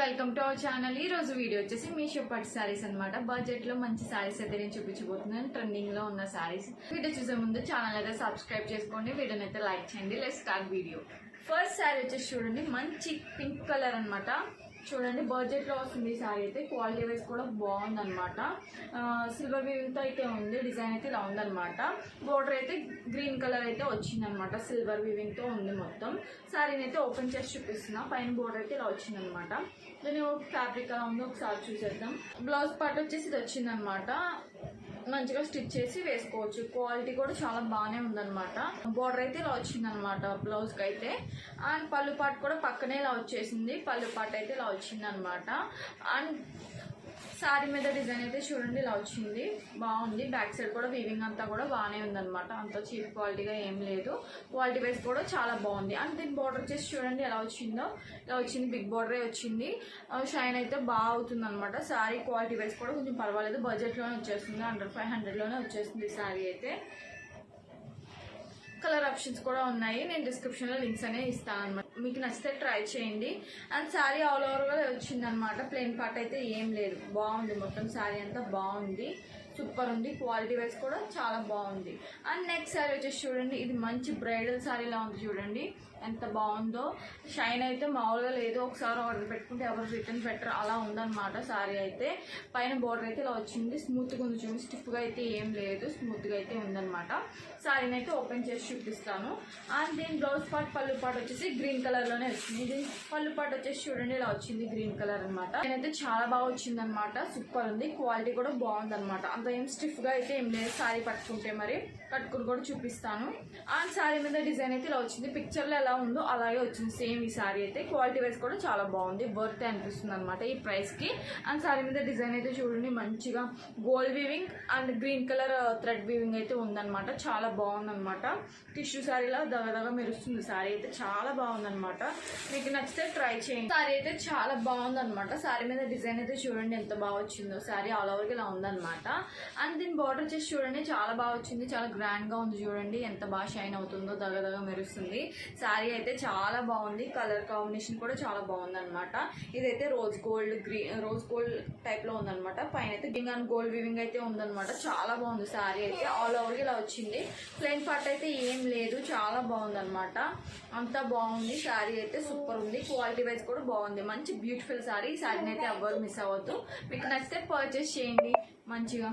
Welcome to our channel. ఈ రోజు video వచ్చేసి మీషో పట్టు సారీస్ అనమాట. బడ్జెట్ లో మంచి సారీస్ అయితే నేను చూపించబోతున్నాను. ట్రెండింగ్ లో ఉన్న సారీస్. వీడియో చూసే ముందు ఛానల్ అయితే సబ్స్క్రైబ్ చేసుకోండి, వీడియోని అయితే లైక్ చేయండి. Let's start video. First sorry వచ్చేసి చూడండి, మంచి పింక్ కలర్ అనమాట. చూడండి బడ్జెట్ లో వస్తుంది ఈ సారీ అయితే. క్వాలిటీ వైజ్ కూడా బాగుంది అనమాట. సిల్వర్ వీవింగ్ తో అయితే ఉంది. డిజైన్ అయితే ఇలా ఉందన్నమాట. బోర్డర్ అయితే గ్రీన్ కలర్ అయితే వచ్చింది అనమాట. సిల్వర్ వీవింగ్ తో ఉంది మొత్తం. సారీని అయితే ఓపెన్ చేసి చూపిస్తున్నా. పైన బోర్డర్ అయితే ఇలా వచ్చింది అనమాట. దీని ఫ్యాబ్రిక్ ఎలా ఉందో ఒకసారి చూసేద్దాం. బ్లౌజ్ పార్ట్ వచ్చేసి ఇది వచ్చింది అనమాట. మంచిగా స్టిచ్ చేసి వేసుకోవచ్చు. క్వాలిటీ కూడా చాలా బాగానే ఉందన్నమాట. బోర్డర్ అయితే ఇలా వచ్చింది అనమాట బ్లౌజ్ కి అయితే. అండ్ పళ్ళు పాటు కూడా పక్కనే ఇలా వచ్చేసింది. పళ్ళు పాటు అయితే ఇలా వచ్చింది అనమాట. అండ్ సారీ మీద డిజైన్ అయితే చూడండి ఇలా వచ్చింది, బాగుంది. బ్యాక్ సైడ్ కూడా వీవింగ్ అంతా కూడా బాగానే ఉందన్నమాట. అంత చీప్ క్వాలిటీగా ఏం లేదు. క్వాలిటీ వైజ్ కూడా చాలా బాగుంది. అండ్ దీని బార్డర్ వచ్చేసి చూడండి ఎలా వచ్చిందో. ఇలా వచ్చింది, బిగ్ బార్డరే వచ్చింది. షైన్ అయితే బాగా అవుతుంది అనమాట. సారీ క్వాలిటీ వైజ్ కూడా కొంచెం పర్వాలేదు. బడ్జెట్లోనే వచ్చేస్తుంది. అండర్ 500లోనే వచ్చేస్తుంది సారీ అయితే. కలర్ ఆప్షన్స్ కూడా ఉన్నాయి. నేను డిస్క్రిప్షన్లో లింక్స్ అనేవి ఇస్తాను అనమాట. మీకు నచ్చితే ట్రై చేయండి. అండ్ శారీ ఆల్ ఓవర్గా వచ్చింది అనమాట. ప్లెయిన్ పార్ట్ అయితే ఏం లేదు. బాగుంది, మొత్తం శారీ అంతా బాగుంది, సూపర్ ఉంది. క్వాలిటీ వైజ్ కూడా చాలా బాగుంది. అండ్ నెక్స్ట్ శారీ వచ్చేసి చూడండి, ఇది మంచి బ్రైడల్ శారీలా ఉంది. చూడండి ఎంత బాగుందో. షైన్ అయితే మామూలుగా లేదు. ఒకసారి ఆర్డర్ పెట్టుకుంటే ఎవరు రిటర్న్ పెట్టరు, అలా ఉందన్నమాట శారీ అయితే. పైన బోర్డర్ అయితే ఇలా వచ్చింది. స్మూత్గా ఉంది చూడండి. స్టిఫ్గా అయితే ఏం లేదు, స్మూత్గా అయితే ఉందన్నమాట. శారీని అయితే ఓపెన్ చేసి చూపిస్తాను. అండ్ దీని బ్లౌజ్ పార్ట్ పళ్ళు పార్ట్ వచ్చేసి గ్రీన్ కలర్లోనే వచ్చింది. దీని పళ్ళు పార్ట్ వచ్చేసి చూడండి ఇలా వచ్చింది, గ్రీన్ కలర్ అనమాట. నేనైతే చాలా బాగా వచ్చింది అనమాట. సూపర్ ఉంది. క్వాలిటీ కూడా బాగుంది అనమాట. అంత ఏం స్టిఫ్గా అయితే ఏం లేదు. శారీ పట్టుకుంటే మరి కట్టుకుని కూడా చూపిస్తాను. అండ్ శారీ మీద డిజైన్ అయితే ఇలా వచ్చింది. పిక్చర్లో ఎలా ఉందో అలాగే వచ్చింది సేమ్ ఈ శారీ అయితే. క్వాలిటీ వైజ్ కూడా చాలా బాగుంది. వర్త్ అనిపిస్తుంది అనమాట ఈ ప్రైస్కి. అండ్ శారీ మీద డిజైన్ అయితే చూడండి మంచిగా gold weaving and green colour thread weaving అయితే ఉందన్నమాట. చాలా బాగుందన్నమాట. టిష్యూ శారీలా దగదగా మెరుస్తుంది శారీ అయితే. చాలా బాగుందన్నమాట. మీకు నచ్చితే ట్రై చేయండి. శారీ అయితే చాలా బాగుందన్నమాట. శారీ మీద డిజైన్ అయితే చూడండి ఎంత బాగా వచ్చిందో. శారీ ఆల్ ఓవర్గా ఇలా ఉందన్నమాట. అండ్ దీని బార్డర్ వచ్చేసి చూడండి చాలా బాగా వచ్చింది. చాలా గ్రాండ్ గా ఉంది. చూడండి ఎంత బాగా షైన్ అవుతుందో, దగదగా మెరుస్తుంది. శారీ అయితే చాలా బాగుంది. కలర్ కాంబినేషన్ కూడా చాలా బాగుంది అనమాట. ఇదైతే రోజ్ గోల్డ్ టైప్ లో ఉందన్నమాట. పైన అయితే గ్రీన్ అండ్ గోల్డ్ వీవింగ్ అయితే ఉందన్నమాట. చాలా బాగుంది శారీ అయితే. ఆల్ ఓవర్ ఇలా వచ్చింది. ప్లెయిన్ పార్ట్ అయితే ఏం లేదు. చాలా బాగుంది అనమాట. అంతా బాగుంది. శారీ అయితే సూపర్ ఉంది. క్వాలిటీ వైజ్ కూడా బాగుంది. మంచి బ్యూటిఫుల్ శారీ. ఈ శారీని అయితే ఎవ్వరు మిస్ అవ్వద్దు. మీకు నచ్చితే పర్చేస్ చేయండి. మంచిగా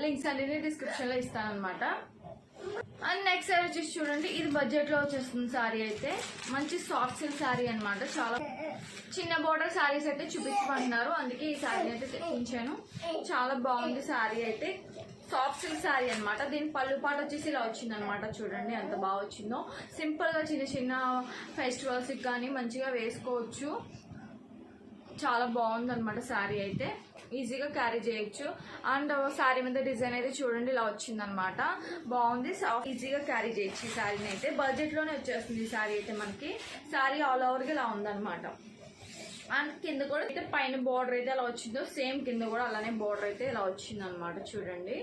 లింక్స్ అనేది డిస్క్రిప్షన్ లో ఇస్తాను అనమాట. అండ్ నెక్స్ట్ సారీ వచ్చేసి చూడండి, ఇది బడ్జెట్ లో వచ్చేస్తుంది సారీ అయితే. మంచి సాఫ్ట్ సిల్క్ సారీ అనమాట. చాలా చిన్న బోర్డర్ సారీస్ అయితే చూపించమంటున్నారు, అందుకే ఈ సారీ అయితే తెప్పించాను. చాలా బాగుంది సారీ అయితే. సాఫ్ట్ సిల్క్ సారీ అనమాట. దీని పళ్ళు పాటు వచ్చేసి ఇలా వచ్చింది అనమాట. చూడండి ఎంత బాగా వచ్చిందో. సింపుల్ గా చిన్న చిన్న ఫెస్టివల్స్ కి కానీ మంచిగా వేసుకోవచ్చు. చాలా బాగుంది అనమాట శారీ అయితే. ఈజీగా క్యారీ చేయొచ్చు. అండ్ శారీ మీద డిజైన్ అయితే చూడండి ఇలా వచ్చింది అనమాట. బాగుంది. ఈజీగా క్యారీ చేయొచ్చు ఈ శారీని అయితే. బడ్జెట్ లోనే వచ్చేస్తుంది ఈ శారీ అయితే మనకి. శారీ ఆల్ ఓవర్గా ఇలా ఉందన్నమాట. అండ్ కింద కూడా అయితే పైన బోర్డర్ అయితే ఎలా వచ్చిందో సేమ్ కింద కూడా అలానే బోర్డర్ అయితే ఇలా వచ్చింది అనమాట. చూడండి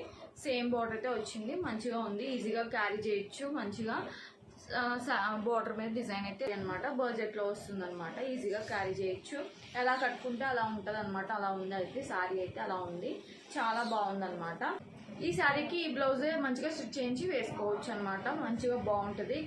సేమ్ బోర్డర్ అయితే వచ్చింది. మంచిగా ఉంది. ఈజీగా క్యారీ చేయొచ్చు. మంచిగా బోర్డర్ మీద డిజైన్ అయితే అనమాట. బడ్జెట్ లో వస్తుంది అనమాట. ఈజీగా క్యారీ చేయొచ్చు. ఎలా కట్టుకుంటే అలా ఉంటది అనమాట. అలా ఉంది అయితే శారీ అయితే అలా ఉంది. చాలా బాగుంది అనమాట. ఈ శారీకి ఈ బ్లౌజ్ మంచిగా స్టిచ్ చేయించి వేసుకోవచ్చు అనమాట. మంచిగా బాగుంటది.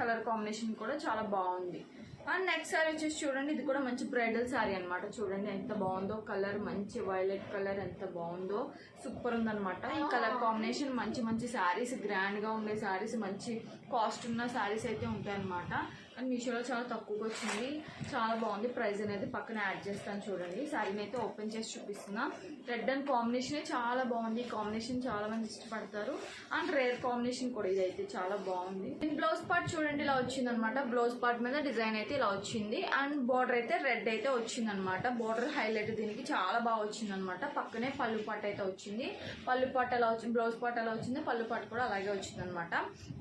కలర్ కాంబినేషన్ కూడా చాలా బాగుంది. అండ్ నెక్స్ట్ శారీ వచ్చేసి చూడండి, ఇది కూడా మంచి బ్రైడల్ శారీ అనమాట. చూడండి ఎంత బాగుందో. కలర్ మంచి వైలెట్ కలర్ ఎంత బాగుందో. సూపర్ ఉందనమాట. ఈ కలర్ కాంబినేషన్ మంచి మంచి శారీస్, గ్రాండ్ గా ఉండే శారీస్, మంచి కాస్ట్ ఉన్న శారీస్ అయితే ఉంటాయి అనమాట. అండ్ మీషోలో చాలా తక్కువగా వచ్చింది. చాలా బాగుంది. ప్రైస్ అనేది పక్కన యాడ్ చేస్తాను చూడండి. శారీని అయితే ఓపెన్ చేసి చూపిస్తున్నా. రెడ్ అండ్ కాంబినేషన్ చాలా బాగుంది. ఈ కాంబినేషన్ చాలా మంది ఇష్టపడతారు. అండ్ రేర్ కాంబినేషన్ కూడా ఇదైతే చాలా బాగుంది. బ్లౌజ్ పార్ట్ చూడండి ఇలా వచ్చింది అనమాట. బ్లౌజ్ పార్ట్ మీద డిజైన్ అయితే ఇలా వచ్చింది. అండ్ బార్డర్ అయితే రెడ్ అయితే వచ్చింది అనమాట. బార్డర్ హైలైట్ దీనికి చాలా బాగా వచ్చింది అనమాట. పక్కనే పళ్ళు పార్ట్ అయితే వచ్చింది. పళ్ళు పార్ట్ ఎలా వచ్చింది, బ్లౌజ్ పార్ట్ ఎలా వచ్చింది, పళ్ళు పార్ట్ కూడా అలాగే వచ్చింది అనమాట.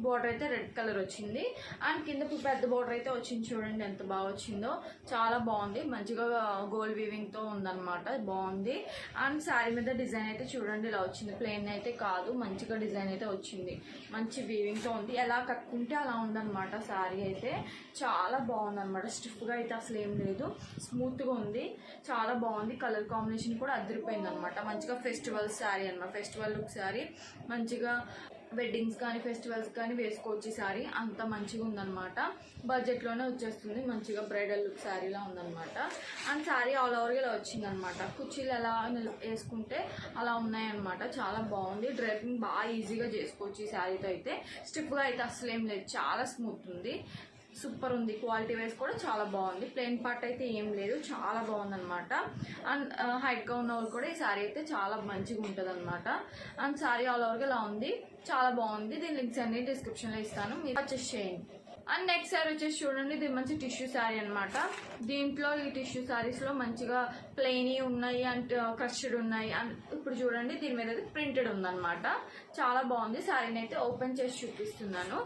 బార్డర్ అయితే రెడ్ కలర్ వచ్చింది. అండ్ కింద పెద్ద బార్డర్ బోర్డర్ అయితే వచ్చింది చూడండి ఎంత బాగా వచ్చిందో, చాలా బాగుంది. మంచిగా గోల్డ్ వీవింగ్ తో ఉందన్నమాట, బాగుంది. అండ్ శారీ మీద డిజైన్ అయితే చూడండి ఇలా వచ్చింది, ప్లెయిన్ అయితే కాదు, మంచిగా డిజైన్ అయితే వచ్చింది, మంచి వీవింగ్ తో ఉంది. ఎలా కట్టుకుంటే అలా ఉందన్నమాట. శారీ అయితే చాలా బాగుంది అనమాట, స్టిఫ్ గా అయితే అసలు ఏం లేదు, స్మూత్ గా ఉంది, చాలా బాగుంది. కలర్ కాంబినేషన్ కూడా అదిరిపోయింది అనమాట. మంచిగా ఫెస్టివల్ శారీ అన్నమాట, ఫెస్టివల్ లుక్ శారీ. మంచిగా వెడ్డింగ్స్ కానీ ఫెస్టివల్స్ కానీ వేసుకోవచ్చు ఈ శారీ, అంత మంచిగా ఉందన్నమాట. బడ్జెట్లోనే వచ్చేస్తుంది, మంచిగా బ్రైడల్ లుక్ శారీలా ఉందన్నమాట. అండ్ శారీ ఆల్ ఓవర్గా ఇలా వచ్చిందనమాట. కుర్చీలు ఎలా వేసుకుంటే అలా ఉన్నాయన్నమాట, చాలా బాగుంది. డ్రైపింగ్ బాగా ఈజీగా చేసుకోవచ్చు ఈ శారీతో అయితే. స్టిఫ్గా అయితే అసలు ఏం లేదు, చాలా స్మూత్ ఉంది, సూపర్ ఉంది. క్వాలిటీ వైజ్ కూడా చాలా బాగుంది. ప్లెయిన్ పార్ట్ అయితే ఏం లేదు, చాలా బాగుంది అనమాట. అండ్ హైట్గా ఉన్న వాళ్ళు కూడా ఈ శారీ అయితే చాలా మంచిగా ఉంటుంది అనమాట. అండ్ శారీ ఆల్ ఓవర్గా ఇలా ఉంది, చాలా బాగుంది. దీని లింక్స్ అన్ని డిస్క్రిప్షన్లో ఇస్తాను, మీరు పర్చేస్ చేయండి. అండ్ నెక్స్ట్ శారీ వచ్చేసి చూడండి, ఇది మంచి టిష్యూ శారీ అనమాట. దీంట్లో ఈ టిష్యూ శారీస్లో మంచిగా ప్లెయిన్ ఉన్నాయి అండ్ క్రష్డ్ ఉన్నాయి. అండ్ ఇప్పుడు చూడండి దీని మీద అయితే ప్రింటెడ్ ఉందన్నమాట, చాలా బాగుంది. శారీని అయితే ఓపెన్ చేసి చూపిస్తున్నాను.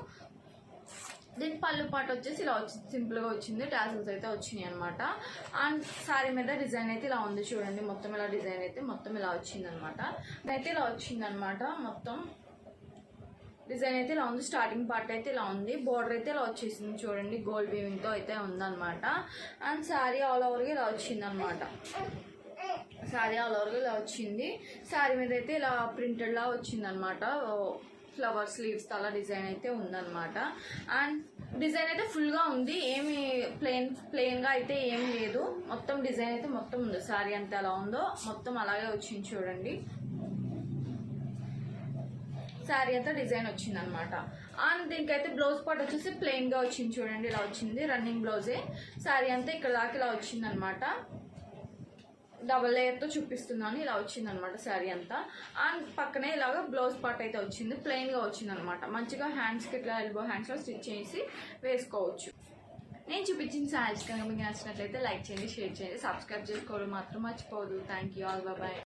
దీని పళ్ళు పాట వచ్చేసి ఇలా వచ్చింది, సింపుల్ గా వచ్చింది, టాసిల్స్ అయితే వచ్చినాయి అనమాట. అండ్ శారీ మీద డిజైన్ అయితే ఇలా ఉంది చూడండి, మొత్తం ఇలా డిజైన్ అయితే మొత్తం ఇలా వచ్చింది అనమాట. అయితే ఇలా వచ్చింది అనమాట, మొత్తం డిజైన్ అయితే ఇలా ఉంది. స్టార్టింగ్ పార్ట్ అయితే ఇలా ఉంది, బోర్డర్ అయితే ఇలా వచ్చేసింది చూడండి, గోల్డ్ వీవింగ్ తో అయితే ఉందన్నమాట. అండ్ శారీ ఆల్ ఓవర్ గా ఇలా వచ్చింది అనమాట. శారీ ఆల్ ఓవర్ గా ఇలా వచ్చింది. శారీ మీద అయితే ఇలా ప్రింటెడ్ లా వచ్చింది అనమాట, ఫ్లవర్ స్లీవ్స్ అలా డిజైన్ అయితే ఉందన్నమాట. అండ్ డిజైన్ అయితే ఫుల్ గా ఉంది, ఏమి ప్లెయిన్ గా అయితే ఏం లేదు, మొత్తం డిజైన్ అయితే మొత్తం ఉంది. శారీ అంతా ఎలా ఉందో మొత్తం అలాగే వచ్చింది చూడండి, శారీ అంతా డిజైన్ వచ్చింది అనమాట. అండ్ దీనికైతే బ్లౌజ్ పార్ట్ వచ్చేసి ప్లెయిన్ గా వచ్చింది చూడండి, ఇలా వచ్చింది, రన్నింగ్ బ్లౌజే. శారీ అంతా ఇక్కడ దాకా ఇలా వచ్చింది అనమాట. డబల్ లేయర్ తో చూపిస్తున్నాను, ఇలా వచ్చింది అనమాట శారీ అంతా. అండ్ పక్కనే ఇలాగా బ్లౌజ్ పార్ట్ అయితే వచ్చింది, ప్లెయిన్ గా వచ్చింది అనమాట. మంచిగా హ్యాండ్స్ కి ఇట్లా ఎల్బో హ్యాండ్స్ లో స్టిచ్ చేసి వేసుకోవచ్చు. నేను చూపించిన శారీస్ కనుక మీకు నచ్చినట్లయితే లైక్ చేయండి, షేర్ చేయండి, సబ్స్క్రైబ్ చేసుకోవడం మాత్రం మర్చిపోదు. Thank you all, bye.